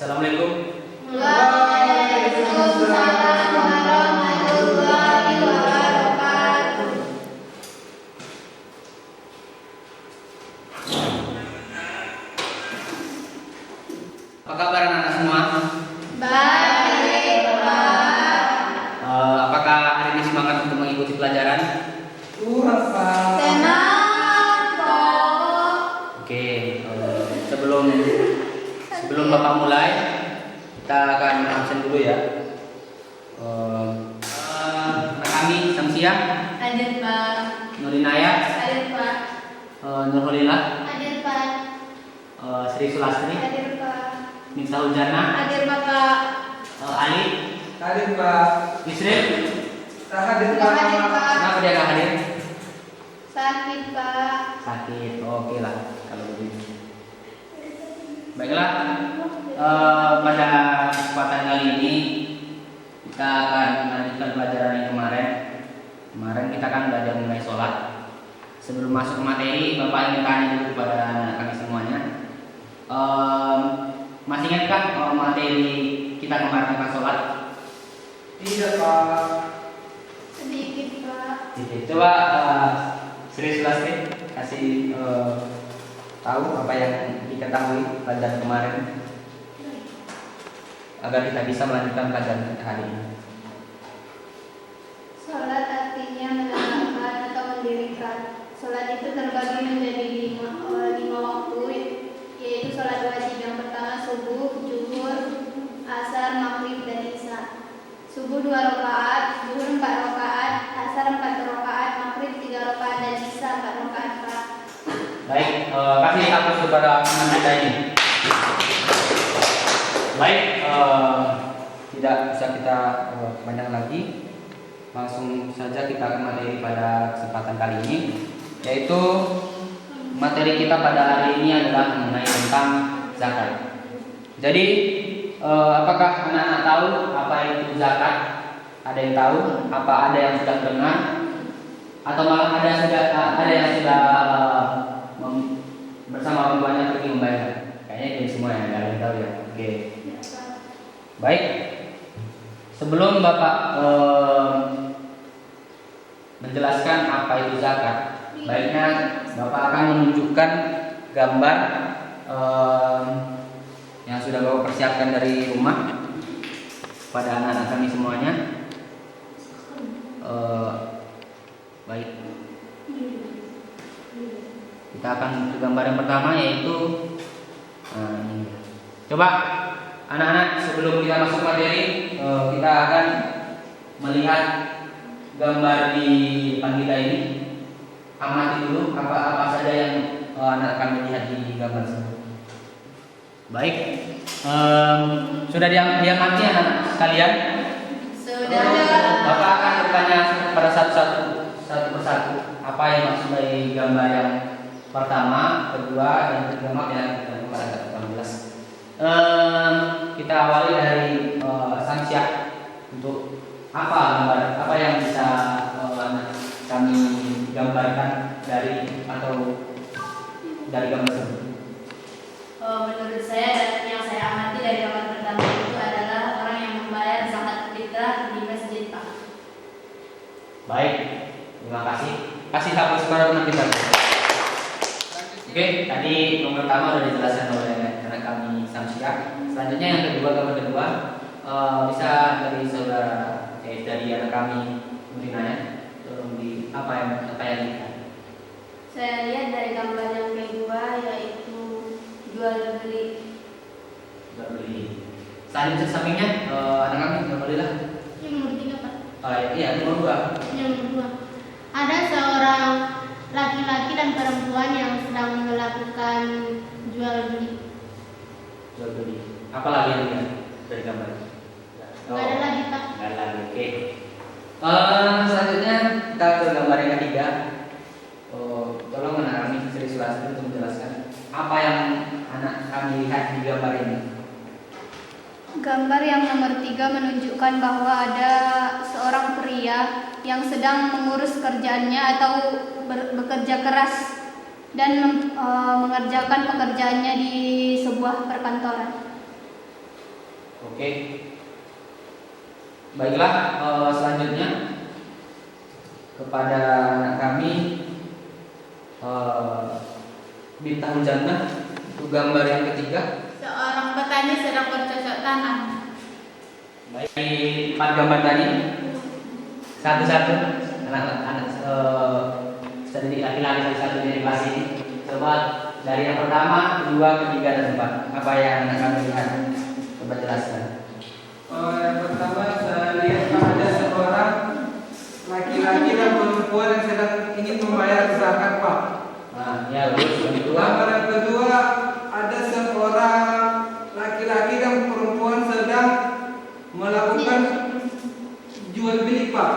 Assalamualaikum. Waalaikumsalam warahmatullahi wabarakatuh. Apa kabar anak-anak semua? Baik, Pak. Apakah hari ini semangat untuk mengikuti pelajaran? Pak. Senang, Pak. Oke, sebelum Bapak mulai, kita akan absen dulu ya. Kami Samsia, Hadir, Pak. Nurinaya, Hadir, Pak. Nurholila, Hadir, Pak. Sri Sulastri, Hadir, Pak. Miftahul Jannah, Hadir, Bapak. Ali, Hadir Pak. Yusril. Tak hadir Nggak hadir, Pak. Pak. Kenapa dia nggak hadir? Sakit, Pak. Sakit. Oke lah kalau begitu. Baiklah, pada kesempatan kali ini kita akan melanjutkan pelajaran yang kemarin. Kemarin kita akan belajar mengenai sholat. Sebelum masuk ke materi, Bapak ingin tanya dulu kepada anak kami semuanya. Masih ingatkah materi kita kemarin tentang sholat? Tidak Pak. Sedikit, Pak. Coba Sri Sulastri kasih tahu apa yang diketahui pelajaran kemarin agar kita bisa melanjutkan pelajaran kita hari ini. Sholat artinya menegakkan atau mendirikan. Sholat itu terbagi menjadi lima waktu, yaitu sholat wajib. Yang pertama subuh, zuhur, asar, maghrib, dan isya. Subuh 2 rakaat, zuhur 4 rakaat, asar 4 rakaat, maghrib 3 rakaat, dan isya 4 rakaat. Pak. Baik, kasih hapus kepada teman kita ini. Baik, tidak bisa kita panjang lagi. Langsung saja kita akan materi pada kesempatan kali ini, yaitu materi kita pada hari ini adalah mengenai tentang zakat. Jadi, apakah anak-anak tahu apa itu zakat? Ada yang tahu? Apa ada yang sudah dengar? Atau malah ada yang sudah bersama orang tuanya pergi membayar? Kayaknya ini semua yang ada yang tahu ya. Oke. Baik. Sebelum Bapak menjelaskan apa itu zakat, baiknya Bapak akan menunjukkan gambar yang sudah Bapak persiapkan dari rumah pada anak-anak kami semuanya. Baik. Kita akan ke gambar yang pertama, yaitu ini. Coba anak-anak, sebelum kita masuk materi, kita akan melihat gambar di depan kita ini. Amati dulu apa saja yang anak akan melihat di gambar tersebut. Baik, sudah diamati anak-anak sekalian? Sudah. Bapak akan bertanya pada satu persatu apa yang maksud dari gambar yang pertama, kedua, dan ketiga. Maaf ya, kita agak kurang jelas. Kita awali dari Samsia. Untuk apa yang bisa kami gambarkan dari gambar tersebut? Menurut saya, dan yang saya amati dari gambar pertama itu adalah orang yang membayar zakat fitrah di masjid, Pak. Baik, terima kasih. Kasih hapus kepada teman kita. Oke, tadi yang pertama sudah dijelaskan oleh anak kami Samsia. Selanjutnya yang kedua, gambar kedua, bisa dari saudara dari anak kami Nurinaya. Tolong apa yang dilihat? Saya lihat dari gambar yang kedua yaitu jual beli. Jual beli. Selanjutnya sampingnya anak kami Alhamdulillah. Yang nomor 3, Pak. Oh iya, nomor 2. Yang nomor 2. Ada seorang laki-laki dan perempuan yang sedang melakukan jual beli. Jual beli. Apa lagi yang dilihat dari gambar? Nggak ada lagi, Pak. Nggak ada lagi. Oke. Selanjutnya kita ke gambar yang ketiga. Tolong anak kami Sri Sulastri untuk menjelaskan apa yang anak kami lihat di gambar ini. Gambar yang nomor 3 menunjukkan bahwa ada seorang pria yang sedang mengurus kerjaannya atau bekerja keras dan mengerjakan pekerjaannya di sebuah perkantoran. Oke. Baiklah, selanjutnya kepada anak kami Bintang Jannah, itu gambar yang ketiga. Seorang petani sedang bercocok tanam. Baik, 4 gambar tadi satu-satu anak-anak sedikit laki-laki satu dari kelas ini. Coba dari yang pertama, kedua, ketiga, dan keempat. Apa yang anak kami lihat? Coba jelaskan. Yang pertama saya lihat ada seorang laki-laki dan perempuan yang sedang ingin membayar zakat, Pak. Nah, ya lulus. Yang kedua, Gambar yang kedua ada seorang laki-laki dan perempuan sedang melakukan jual beli, Pak.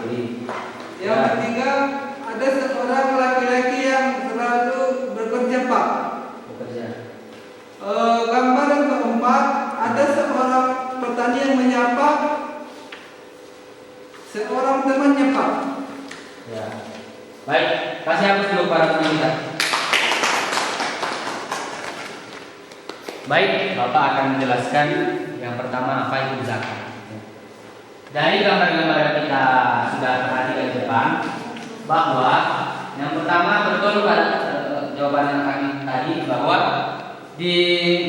beli. Yang ketiga ada seorang laki-laki yang selalu bekerja, Pak. Bekerja. Gambar yang keempat ada seorang petani yang menyapa seorang temannya, Pak. Ya. Baik, kasih hapus dulu para teman kita. Baik, Bapak akan menjelaskan yang pertama apa itu zakat. Dari gambar-gambar yang kita sudah perhatikan di depan, bahwa yang pertama betul pada jawaban kami tadi bahwa di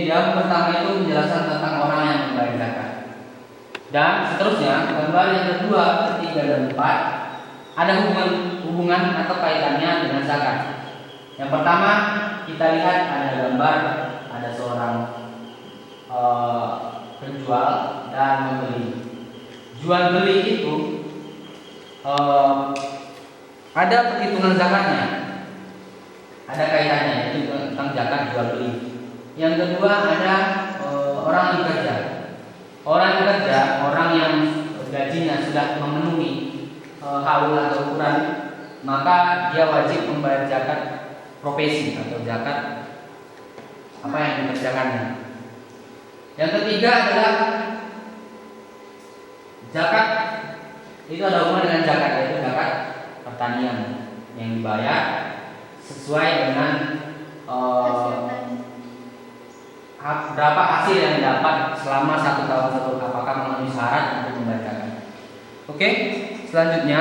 yang pertama itu menjelaskan tentang orang yang membayar zakat. Dan seterusnya gambar yang kedua, ketiga, dan empat ada hubungan atau kaitannya dengan zakat. Yang pertama kita lihat ada gambar ada seorang penjual dan membeli. Jual beli itu ada perhitungan zakatnya, ada kaitannya itu tentang zakat jual beli. Yang kedua ada orang yang bekerja. Orang yang bekerja, orang yang gajinya sudah memenuhi haul atau ukuran, maka dia wajib membayar zakat profesi atau zakat apa yang dikerjakannya. Yang ketiga adalah zakat, itu ada hubungan dengan zakat, yaitu zakat pertanian yang dibayar sesuai dengan berapa hasil yang didapat selama 1 tahun tersebut, apakah memenuhi syarat untuk membayar zakat. Oke, selanjutnya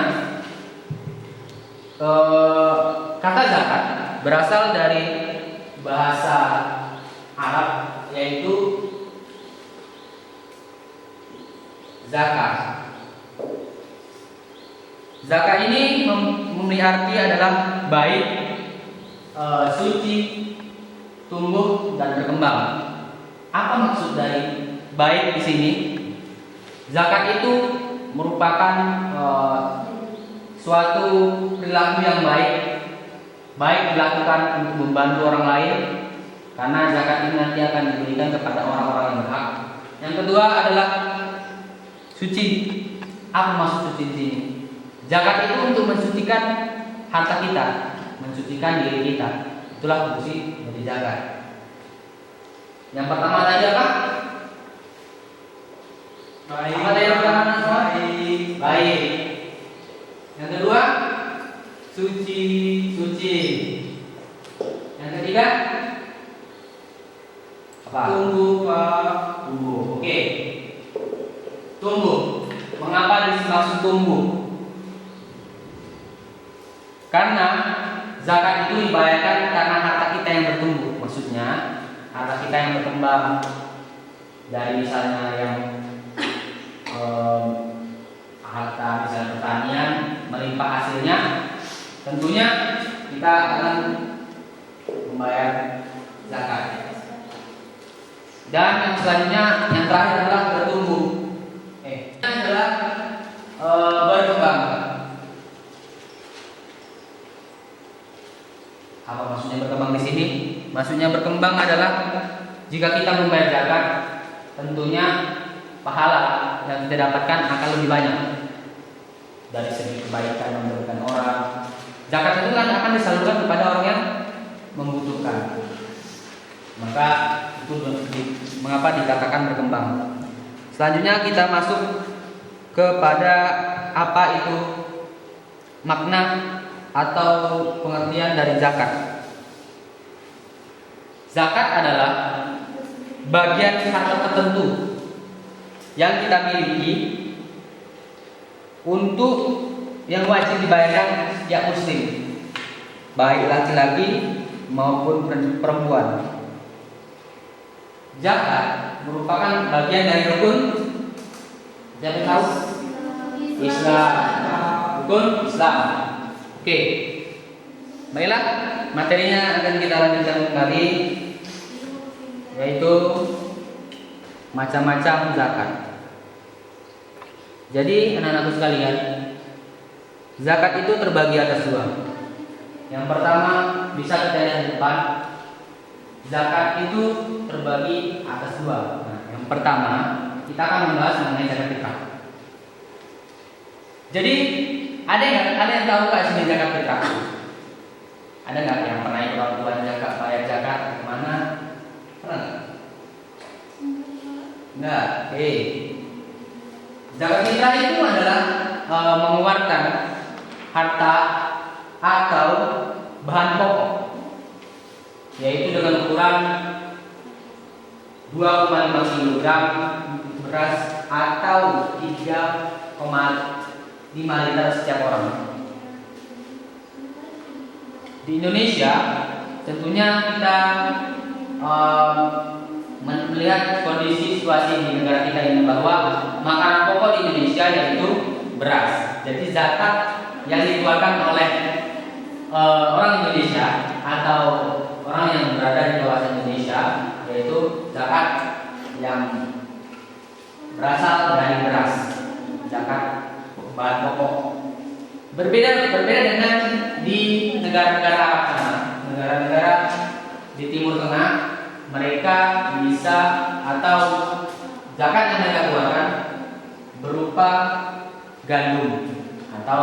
kata zakat berasal dari bahasa Arab, yaitu zakat. Zakat ini memiliki arti adalah baik, suci, tumbuh dan berkembang. Apa maksud dari baik di sini? Zakat itu merupakan suatu perilaku yang baik dilakukan untuk membantu orang lain, karena zakat ini nanti akan diberikan kepada orang-orang yang berhak. Yang kedua adalah suci. Apa maksud suci di sini? Zakat itu untuk mensucikan harta kita, mensucikan diri kita. Itulah fungsi dari zakat. Yang pertama tadi apa? Baik. Apa tadi yang pertama? Baik. Yang kedua, suci. Yang ketiga, apa? Tumbuh, Pak. Tumbuh. Oke. Tumbuh. Mengapa dimaksud tumbuh? Karena zakat itu dibayarkan karena harta kita yang bertumbuh. Maksudnya harta kita yang berkembang, dari misalnya yang harta misalnya pertanian melimpah hasilnya, tentunya kita akan membayar zakat. Dan yang selanjutnya, yang terakhir adalah bertumbuh. Ini adalah berkembang. Apa maksudnya berkembang di sini? Maksudnya berkembang adalah jika kita membayar zakat, tentunya pahala yang kita dapatkan akan lebih banyak dari segi kebaikan memberikan orang. Zakat itu kan akan disalurkan kepada orang yang membutuhkan. Maka itu mengapa dikatakan berkembang. Selanjutnya kita masuk kepada apa itu makna atau pengertian dari zakat. Zakat adalah bagian harta tertentu yang kita miliki untuk yang wajib dibayarkan setiap muslim, baik laki-laki maupun perempuan. Zakat merupakan bagian dari rukun, siapa yang tahu? Islam. Rukun Islam. Oke. Baiklah, materinya akan kita lanjutkan kembali, yaitu macam-macam zakat. Jadi anak-anakku sekalian, zakat itu terbagi atas dua. Yang pertama bisa kita lihat di depan. Zakat itu terbagi atas dua. Nah, yang pertama kita akan membahas mengenai zakat fitrah. Jadi ada yang tahu kak sini zakat fitrah? Ada nggak yang pernah ikut orang tua zakat, bayar zakat kemana? Pernah nggak? Nggak. Oke. Zakat fitrah itu adalah mengeluarkan harta atau bahan pokok, yaitu dengan ukuran 2,5 kg beras atau 3,5 liter setiap orang. Di Indonesia tentunya kita melihat kondisi situasi di negara kita ini bahwa makanan pokok di Indonesia yaitu beras. Jadi zakat yang dikeluarkan oleh orang Indonesia atau orang yang berada di kawasan Indonesia yaitu zakat yang berasal dari beras, zakat bahan pokok. Berbeda dengan di negara-negara Arab sana, negara-negara di Timur Tengah, mereka bisa atau zakat yang mereka keluarkan berupa gandum atau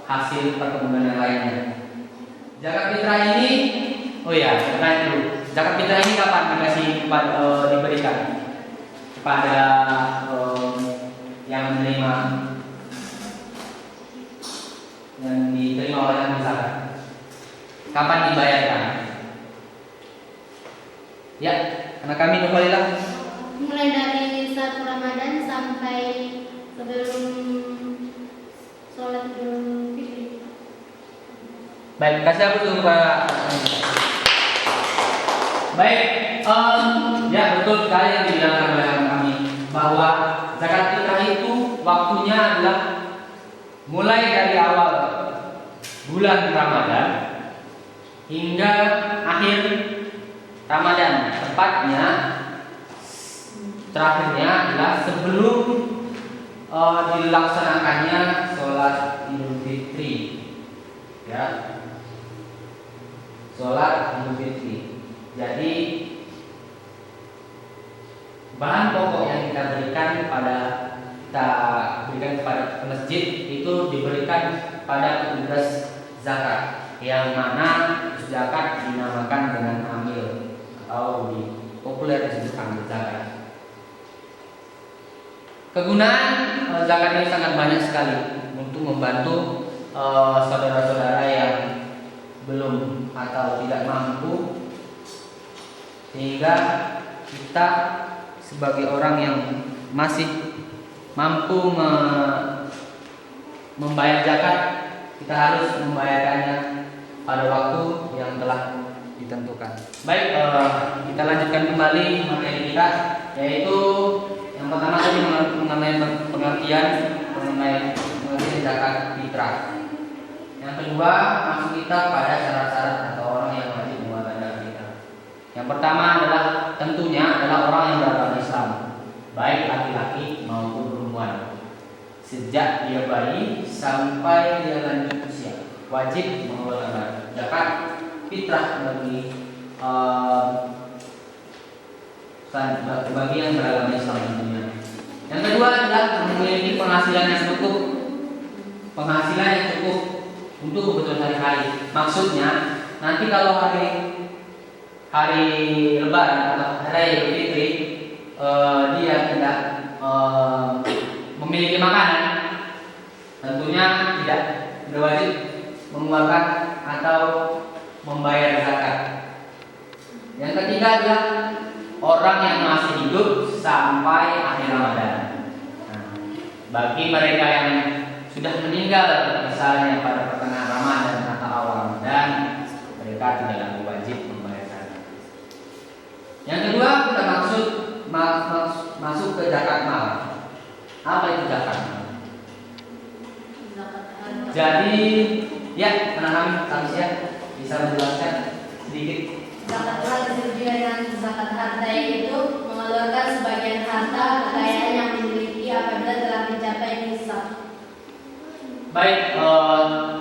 hasil perkebunan yang lainnya. Zakat fitrah ini, tanya dulu. Zakat fitrah ini kapan diberikan kepada yang menerima, yang diterima oleh ahli zakat? Kapan dibayarkan? Ya, anak kami Nurhalilah. Mulai dari 1 Ramadan sampai sebelum sholat Idul Fitri. Baik, kasih aku dulu Pak. Baik, ya betul sekali yang dibilangkan oleh kami bahwa zakat fitrah itu waktunya adalah mulai dari awal bulan Ramadan hingga akhir Ramadan. Tepatnya terakhirnya adalah sebelum dilaksanakannya sholat Idul Fitri. Ya, sholat Idul Fitri. Jadi bahan pokok yang kita berikan kepada masjid itu diberikan pada petugas zakat, yang mana zakat dinamakan dengan amil atau di populer disebut amil zakat. Kegunaan zakat ini sangat banyak sekali untuk membantu saudara-saudara yang belum atau tidak mampu, sehingga kita sebagai orang yang masih mampu membayar zakat, kita harus membayarkannya pada waktu yang telah ditentukan. Baik, kita lanjutkan kembali materi kita, yaitu yang pertama tadi mengenai pengertian zakat fitrah. Yang kedua, masuk kita pada syarat-syarat atau orang yang wajib mengeluarkan zakat fitrah. Yang pertama adalah tentunya adalah orang yang beragama Islam, baik laki-laki maupun perempuan. Sejak dia bayi sampai dia lanjut usia, wajib mengeluarkan zakat fitrah bagi yang beragama Islam tentunya. Yang kedua adalah memiliki penghasilan yang cukup untuk kebutuhan sehari-hari. Maksudnya nanti kalau hari Lebaran atau hari Idul Fitri dia tidak memiliki makanan, tentunya tidak berwajib mengeluarkan atau membayar zakat. Yang ketiga adalah orang yang masih hidup sampai akhir Ramadan. bagi mereka yang sudah meninggal misalnya pada pertengahan Ramadan atau awal Ramadan, mereka tidak lagi wajib membayarkan. Yang kedua kita masuk ke zakat mal. Apa itu zakat mal? Zakat harta. Jadi ya anak-anak kami ya bisa menjelaskan sedikit. Zakat harta juga dengan zakat harta itu mengeluarkan sebagian harta kekayaan yang dimiliki apabila telah mencapai nisab. Baik,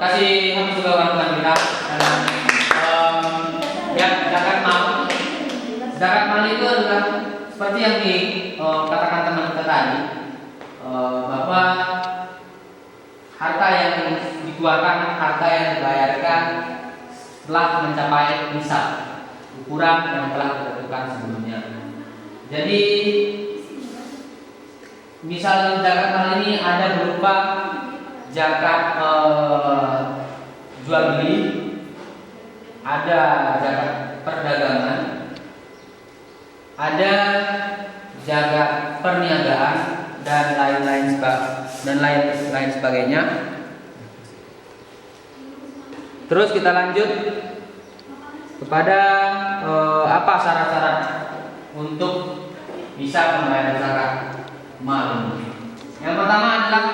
kasih kami juga bantuan kita karena ya zakat mal. Zakat mal itu adalah seperti yang dikatakan teman kita tadi, bahwa harta yang dikeluarkan, harta yang dibayarkan setelah mencapai nisab, ukuran yang telah ditentukan sebelumnya. Jadi misal zakat mal ini ada berupa zakat jual beli, ada zakat perdagangan, ada zakat perniagaan dan lain sebagainya. Terus kita lanjut kepada apa syarat-syarat untuk bisa membayar zakat mal ini. Yang pertama adalah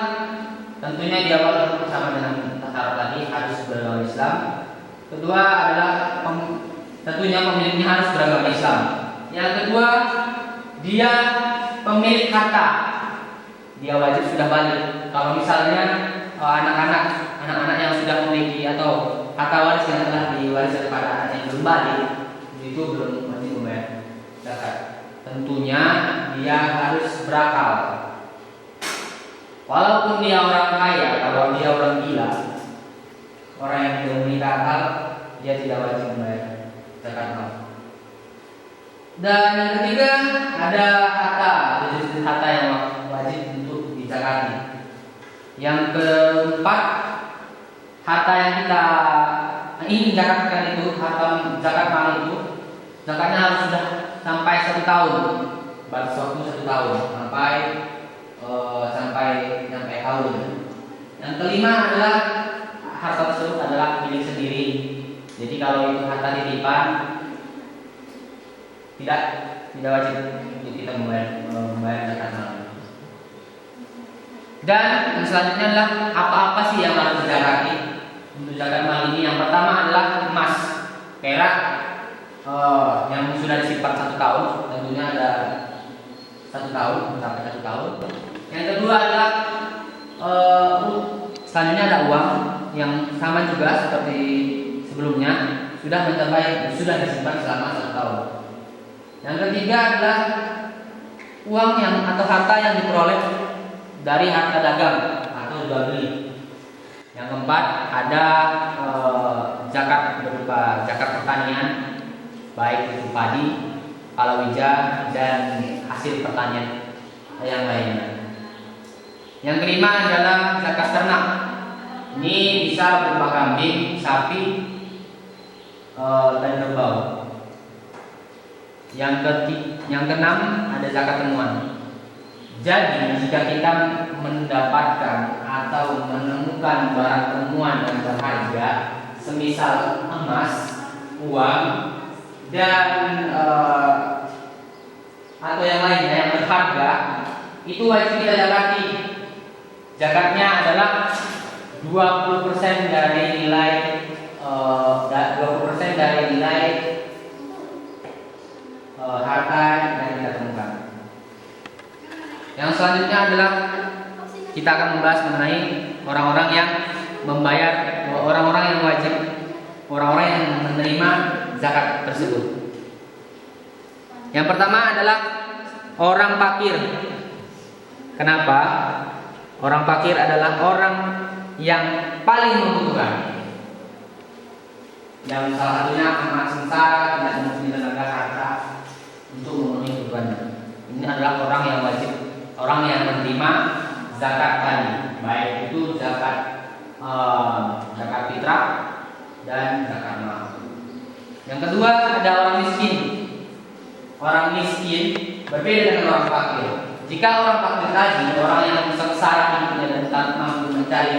tentunya di awal bersama dengan syarat tadi harus beragama Islam. Kedua adalah tentunya pemiliknya harus beragama Islam. Yang kedua, dia pemilik harta, dia wajib sudah balik. Kalau misalnya anak-anak yang sudah memiliki atau harta waris yang telah diwariskan kepada anak yang belum balik, itu belum wajib membayar zakat. Tentunya dia harus berakal. Walaupun dia orang kaya, kalau dia orang gila, orang yang tidak memiliki akal, dia tidak wajib membayar zakat mal. Dan yang ketiga ada harta, jenis harta yang wajib untuk dizakati. Yang keempat, harta yang kita ingin zakatkan itu, harta zakat mal itu, zakatnya harus sudah sampai 1 tahun, batas waktu 1 tahun sampai tahun. Yang kelima adalah harta tersebut adalah milik sendiri. Jadi kalau itu harta titipan, tidak wajib untuk kita membayar zakat mal. Dan yang selanjutnya adalah apa-apa sih yang harus dizakati untuk zakat mal ini. Yang pertama adalah emas, perak yang sudah disimpan 1 tahun, tentunya ada 1 tahun sampai 1 tahun. Yang kedua adalah selanjutnya ada uang yang sama juga seperti sebelumnya, sudah disimpan selama 1 tahun. Yang ketiga adalah uang yang atau harta yang diperoleh dari harta dagang atau jual beli. Yang keempat ada zakat berupa zakat pertanian, baik itu padi, palawija dan hasil pertanian yang lainnya. Yang kelima adalah zakat ternak. Ini bisa berupa kambing, sapi, dan kerbau. Yang keenam ada zakat temuan. Jadi jika kita mendapatkan atau menemukan barang temuan yang berharga, semisal emas, uang, dan atau yang lainnya yang berharga, itu wajib kita zakati. Zakatnya adalah 20% dari nilai 20% dari nilai harta yang kita temukan. Yang selanjutnya adalah kita akan membahas mengenai orang-orang yang membayar, orang-orang yang wajib, orang-orang yang menerima zakat tersebut. Yang pertama adalah orang fakir. Kenapa? Orang fakir adalah orang yang paling membutuhkan. Yang salah satunya amat sengsara, tidak mempunyai tenaga harta untuk memenuhi kebutuhannya. Ini adalah orang yang wajib, orang yang menerima zakat tadi, baik itu zakat fitrah dan zakat mal. Yang kedua ada orang miskin. Orang miskin berbeda dengan orang fakir. Jika orang fakir tadi, orang yang sengsara hidupnya dan tak mampu mencari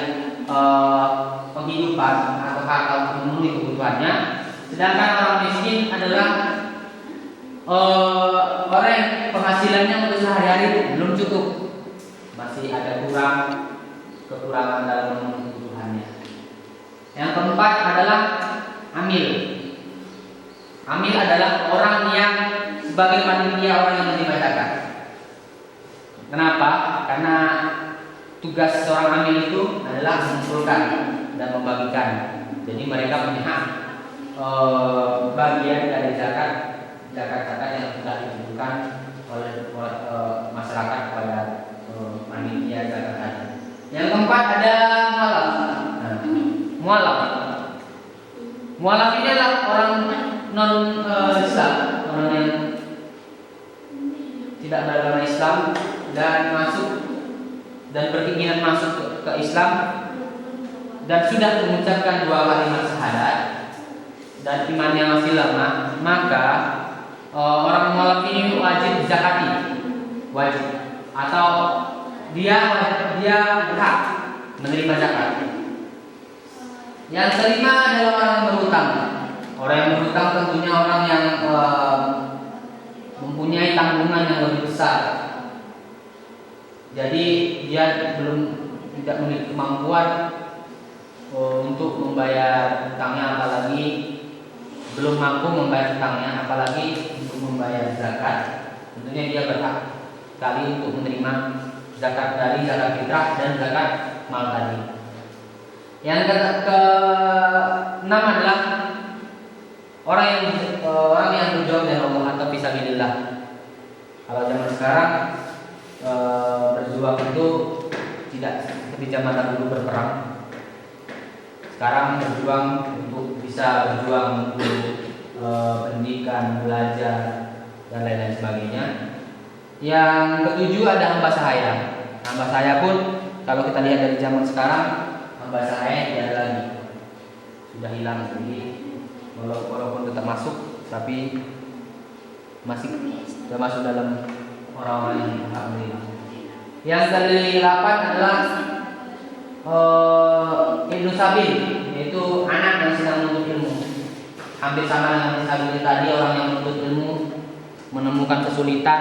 penghidupan atau harta untuk memenuhi kebutuhannya, sedangkan orang miskin adalah orang yang penghasilannya untuk sehari-hari belum cukup, masih ada kekurangan dalam memenuhi kebutuhannya. Yang keempat adalah amil. Amil adalah orang yang sebagai panitia, orang yang menerima zakat. Kenapa? Karena tugas seorang amil itu adalah mengumpulkan dan membagikan. Jadi mereka punya hak bagian dari zakat yang sudah ditentukan oleh masyarakat kepada panitia zakat tadi. Yang keempat ada mualaf. Mualaf. Mualaf ini adalah orang non Islam, orang yang tidak beragama Islam dan masuk dan berkeinginan masuk ke Islam dan sudah mengucapkan 2 kalimat syahadat dan imannya masih lama, maka orang mualaf ini wajib zakati, wajib, atau dia berhak menerima zakat. Yang kelima adalah orang yang berhutang. Orang yang berhutang tentunya orang yang mempunyai tanggungan yang lebih besar. Jadi dia tidak memiliki kemampuan untuk membayar hutangnya, apalagi belum mampu membayar hutangnya, apalagi untuk membayar zakat. Tentunya dia berhak sekali untuk menerima zakat dari zakat fitrah dan zakat mal tadi. Yang ke-6 adalah orang yang berjuang dengan Allah atau fisabilillah. Kalau zaman sekarang berjuang itu tidak seperti zaman dulu berperang. Sekarang berjuang untuk bisa berjuang untuk pendidikan, belajar dan lain-lain sebagainya. Yang ke-7 ada hamba sahaya. Hamba sahaya pun kalau kita lihat dari zaman sekarang, hamba sahaya tidak ada lagi, sudah hilang. Jadi walaupun tetap masuk, tapi masih termasuk dalam orang-orang yang berhak menerima. Yang ke-8 adalah Ibnu Sabil, yaitu anak yang sedang menuntut ilmu. Hampir sama dengan Sabil tadi, orang yang menuntut ilmu menemukan kesulitan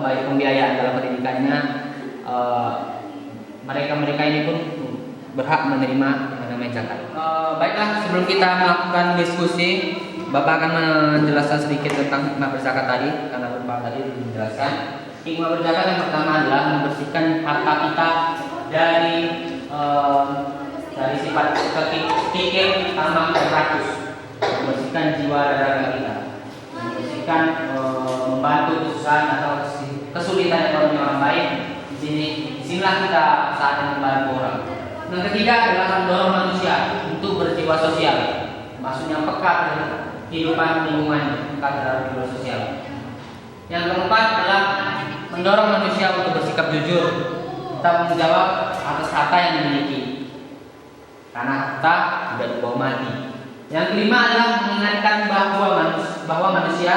pembiayaan dalam pendidikannya. Mereka ini pun berhak menerima yang namanya zakat. Baiklah, sebelum kita melakukan diskusi, Bapak akan menjelaskan sedikit tentang hikmah berzakat tadi, karena Bapak tadi menjelaskan. Hikmah berzakat yang pertama adalah membersihkan harta kita dari sifat kikir, tamak, dan rakus, membersihkan jiwa dan raga kita, membersihkan membantu kesusahan atau kesulitan ekonomi orang lain. Disinilah kita saatnya membantu orang. Yang ketiga adalah mendorong manusia untuk berjiwa sosial, maksudnya peka terhadap kehidupan lingkungan, peka terhadap kehidupan sosial. Yang keempat adalah mendorong manusia untuk bersikap jujur, bertanggung jawab atas harta yang dimiliki, karena harta tidak dibawa mati. Yang kelima adalah mengingatkan bahwa manusia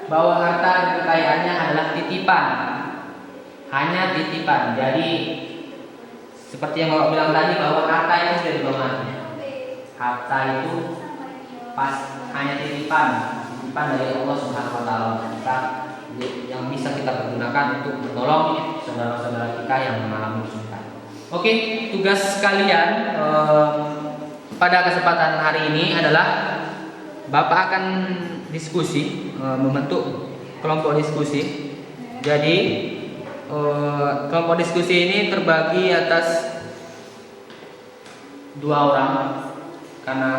bahwa harta dan kekayaannya adalah titipan, hanya titipan. Jadi seperti yang Bapak bilang tadi, bahwa harta itu sudah dibawa mati. Harta itu hanya titipan dari Allah Subhanahu wa taala, yang bisa kita pergunakan untuk menolong saudara-saudara kita yang mengalami kesulitan. Oke, tugas kalian pada kesempatan hari ini adalah Bapak akan diskusi, membentuk kelompok diskusi. Jadi kelompok diskusi ini terbagi atas 2 orang, karena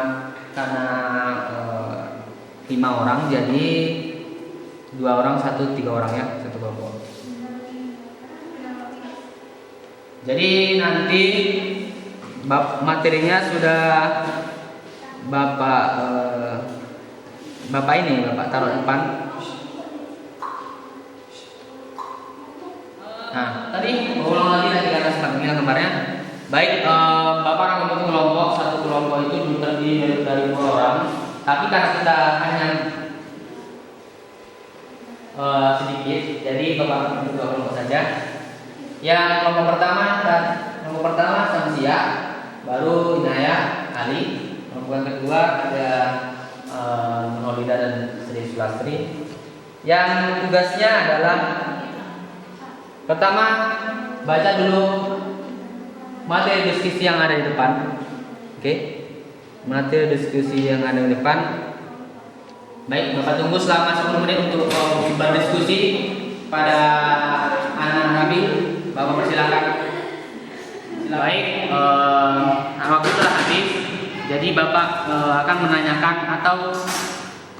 5 orang, jadi 2 orang 3 orang ya, satu kelompok. Jadi nanti materinya sudah Bapak taruh depan. Nah, tadi ulang lagi karena sempat bilang kemarinnya. Baik, Bapak akan membentuk kelompok. Satu kelompok itu terdiri dari 2 orang. Tapi karena kita hanya sedikit. Jadi Bapak akan dua kelompok saja. Yang kelompok pertama Samsia, baru Inaya, Ali. Kelompok yang kedua ada Nolida dan Sri Sulastri. Yang tugasnya adalah pertama baca dulu materi diskusi yang ada di depan. Oke. Materi diskusi yang ada di depan. Baik, Bapak tunggu selama 10 menit untuk berdiskusi pada anak kami. Bapak persilakan. Baik, waktu telah habis. Jadi Bapak akan menanyakan atau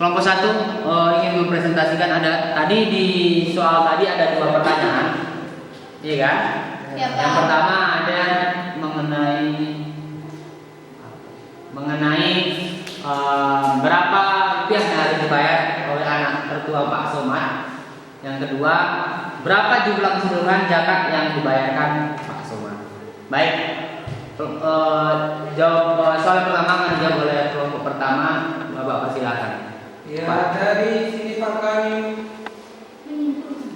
kelompok 1 ingin mempresentasikan. Ada tadi di soal tadi ada 2 pertanyaan. Iya kan? Ya, Pak. Yang pertama ada mengenai berapa rupiah yang harus dibayar oleh anak tertua Pak Somad. Yang kedua, berapa jumlah keseluruhan zakat yang dibayarkan Pak Somad. Baik, jawab soal pertama akan dijawab oleh kelompok pertama. Bapak persilakan. Ya, Pak. dari sini Pak kami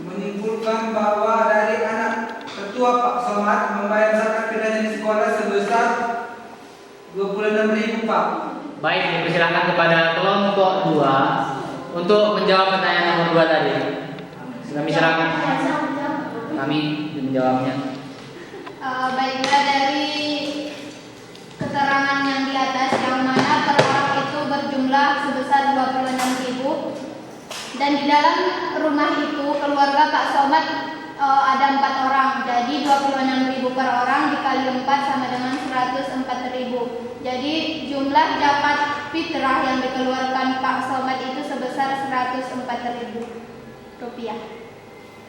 menyimpulkan bahwa dari anak tertua Pak Somad membayar zakat fitrahnya di sekolah sebesar 26.000 Pak. Baik, dipersilakan kepada kelompok 2 untuk menjawab pertanyaan nomor 2 tadi. Kami silakan. Kami menjawabnya. Baiklah, dari keterangan yang di atas, yang mana per orang itu berjumlah sebesar 26.000, dan di dalam rumah itu keluarga Pak Somad ada 4 orang, jadi 26.000 per orang dikali 4 sama dengan 104.000. Jadi jumlah zakat fitrah yang dikeluarkan Pak Somad itu sebesar 104.000 rupiah.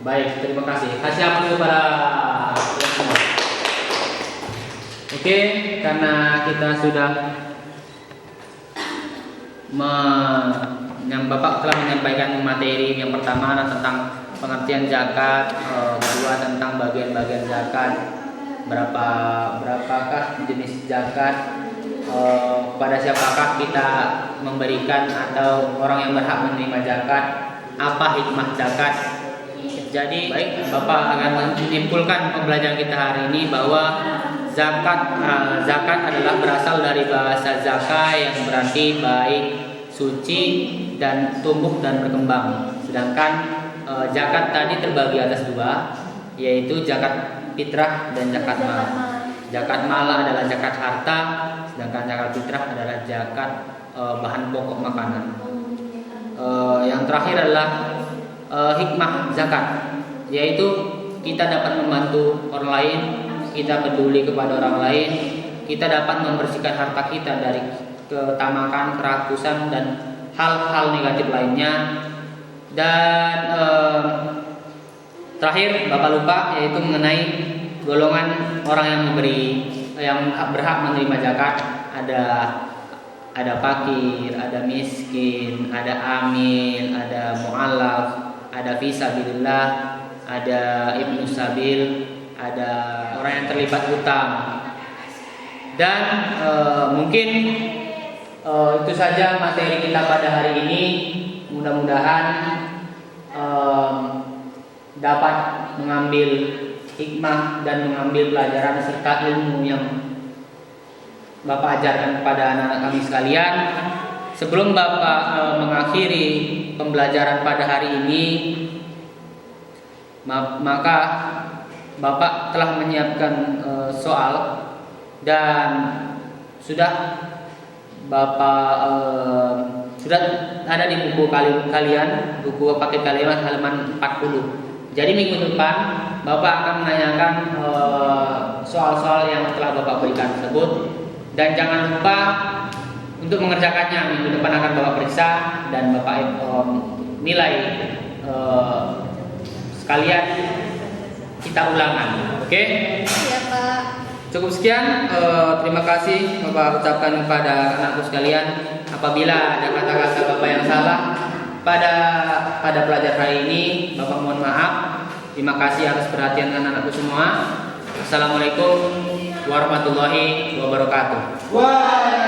Baik, terima kasih. Kasih aplaus kepada semua. Oke, karena kita sudah Bapak telah menyampaikan materi yang pertama tentang pengertian zakat, kedua tentang bagian-bagian zakat, berapakah jenis zakat, pada siapakah kita memberikan atau orang yang berhak menerima zakat, apa hikmah zakat. Jadi baik, Bapak akan menyimpulkan pembelajaran kita hari ini bahwa zakat adalah berasal dari bahasa zaka yang berarti baik, suci, dan tumbuh dan berkembang. Sedangkan zakat tadi terbagi atas 2, yaitu zakat fitrah dan zakat mal. Zakat mal adalah zakat harta, sedangkan zakat fitrah adalah zakat bahan pokok makanan. Yang terakhir adalah hikmah zakat, yaitu kita dapat membantu orang lain, kita peduli kepada orang lain, kita dapat membersihkan harta kita dari ketamakan, kerakusan, dan hal-hal negatif lainnya. Dan terakhir Bapak lupa, yaitu mengenai golongan orang yang berhak menerima zakat. Ada fakir, ada miskin, ada amil, ada mu'allaf, ada fisabilillah, ada ibnu sabil, ada orang yang terlibat hutang. Dan mungkin itu saja materi kita pada hari ini. Mudah-mudahan dapat mengambil hikmah dan mengambil pelajaran serta ilmu yang Bapak ajarkan kepada anak-anak kami sekalian. Sebelum Bapak mengakhiri pembelajaran pada hari ini, maka Bapak telah menyiapkan soal dan sudah Bapak sudah ada di buku kalian, buku paket kalian halaman 40. Jadi minggu depan Bapak akan menanyakan soal-soal yang telah Bapak berikan tersebut. Dan jangan lupa untuk mengerjakannya. Minggu depan akan Bapak periksa dan Bapak nilai sekalian kita ulangan. Oke? Iya, Pak. Cukup sekian. Terima kasih Bapak ucapkan kepada anakku sekalian. Apabila ada kata-kata Bapak yang salah pada pelajaran hari ini, Bapak mohon maaf. Terima kasih atas perhatian anak-anakku semua. Assalamualaikum warahmatullahi wabarakatuh. Wah.